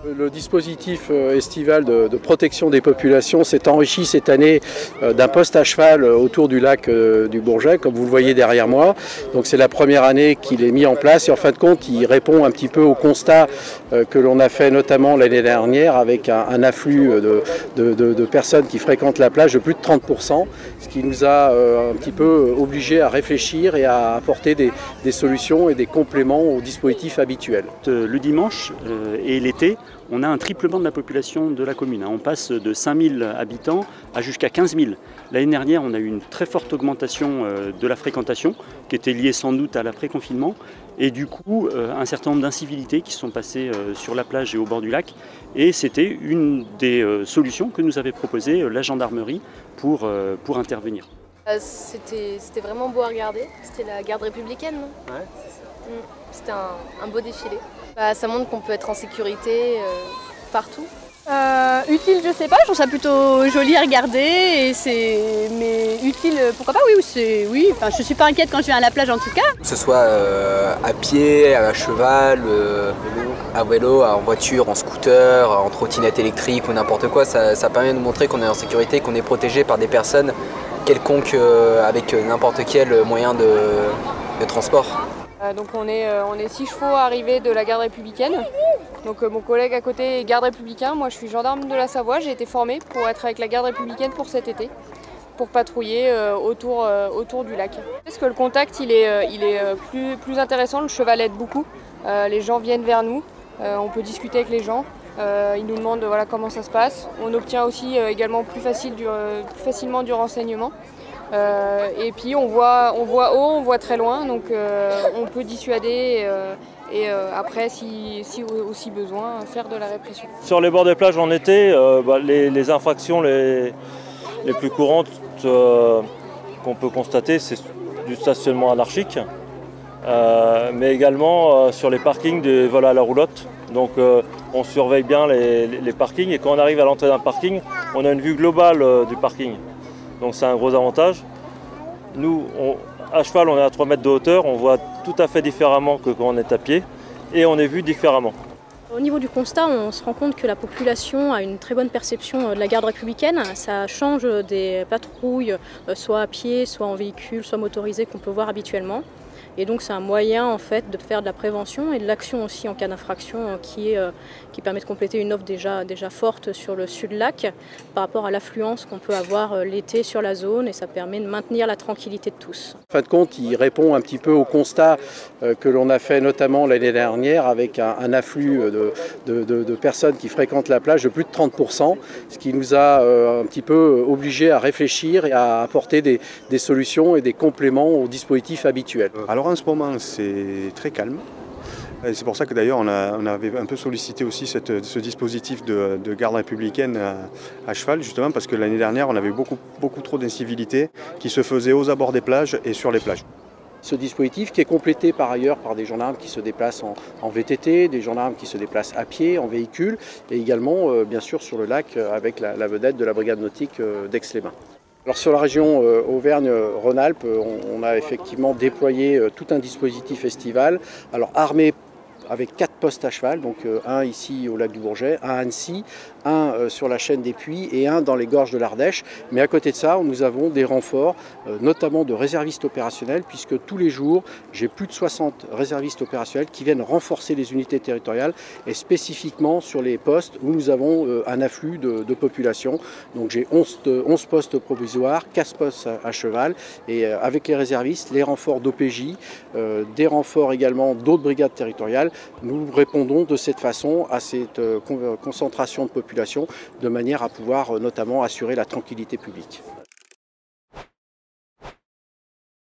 Le dispositif estival de protection des populations s'est enrichi cette année d'un poste à cheval autour du lac du Bourget, comme vous le voyez derrière moi. Donc c'est la première année qu'il est mis en place et en fin de compte il répond un petit peu au constat que l'on a fait notamment l'année dernière avec un afflux de personnes qui fréquentent la plage de plus de 30%, ce qui nous a un petit peu obligés à réfléchir et à apporter des solutions et des compléments aux dispositifs habituels. Le dimanche et l'été, on a un triplement de la population de la commune. On passe de 5000 habitants à jusqu'à 15 000. L'année dernière, on a eu une très forte augmentation de la fréquentation, qui était liée sans doute à l'après-confinement, et du coup, un certain nombre d'incivilités qui sont passées sur la plage et au bord du lac. Et c'était une des solutions que nous avait proposé la gendarmerie pour intervenir. C'était vraiment beau à regarder. C'était la garde républicaine, non? Ouais. C'était un beau défilé. Ça montre qu'on peut être en sécurité partout. Utile, je sais pas, je trouve ça plutôt joli à regarder, mais utile, pourquoi pas, oui, enfin, je suis pas inquiète quand je viens à la plage en tout cas. Que ce soit à pied, à cheval, à vélo, en voiture, en scooter, en trottinette électrique ou n'importe quoi, ça permet de nous montrer qu'on est en sécurité, qu'on est protégé par des personnes quelconques avec n'importe quel moyen de transport. Donc on est 6 chevaux arrivés de la garde républicaine. Donc mon collègue à côté est garde républicain, moi je suis gendarme de la Savoie, j'ai été formée pour être avec la garde républicaine pour cet été, pour patrouiller autour du lac. Parce que le contact il est plus intéressant, le cheval aide beaucoup, les gens viennent vers nous, on peut discuter avec les gens, ils nous demandent voilà, comment ça se passe. On obtient aussi également plus facilement du renseignement. Et puis on voit haut, on voit très loin, donc on peut dissuader et après, si aussi besoin, faire de la répression. Sur les bords des plages en été, les infractions les plus courantes qu'on peut constater, c'est du stationnement anarchique, mais également sur les parkings des vols à la roulotte. Donc on surveille bien les parkings et quand on arrive à l'entrée d'un parking, on a une vue globale du parking. Donc c'est un gros avantage. Nous, à cheval, on est à 3 mètres de hauteur, on voit tout à fait différemment que quand on est à pied et on est vu différemment. Au niveau du constat, on se rend compte que la population a une très bonne perception de la garde républicaine. Ça change des patrouilles, soit à pied, soit en véhicule, soit motorisé qu'on peut voir habituellement. Et donc c'est un moyen en fait de faire de la prévention et de l'action aussi en cas d'infraction qui permet de compléter une offre déjà forte sur le sud-lac par rapport à l'affluence qu'on peut avoir l'été sur la zone et ça permet de maintenir la tranquillité de tous. En fin de compte, il répond un petit peu au constat que l'on a fait notamment l'année dernière avec un afflux de personnes qui fréquentent la plage de plus de 30%, ce qui nous a un petit peu obligés à réfléchir et à apporter des solutions et des compléments aux dispositifs habituels. Alors en ce moment c'est très calme, c'est pour ça que d'ailleurs on avait un peu sollicité aussi ce dispositif de garde républicaine à cheval, justement parce que l'année dernière on avait beaucoup trop d'incivilités qui se faisaient aux abords des plages et sur les plages. Ce dispositif qui est complété par ailleurs par des gendarmes qui se déplacent en VTT, des gendarmes qui se déplacent à pied, en véhicule et également bien sûr sur le lac avec la vedette de la brigade nautique d'Aix-les-Bains. Alors sur la région Auvergne-Rhône-Alpes, on a effectivement déployé tout un dispositif estival, alors armé avec 4 postes à cheval, donc un ici au lac du Bourget, un à Annecy, un sur la chaîne des Puys et un dans les gorges de l'Ardèche. Mais à côté de ça, nous avons des renforts, notamment de réservistes opérationnels, puisque tous les jours, j'ai plus de 60 réservistes opérationnels qui viennent renforcer les unités territoriales et spécifiquement sur les postes où nous avons un afflux de population. Donc j'ai 11 postes provisoires, 4 postes à cheval et avec les réservistes, les renforts d'OPJ, des renforts également d'autres brigades territoriales, nous répondons de cette façon à cette concentration de population de manière à pouvoir notamment assurer la tranquillité publique.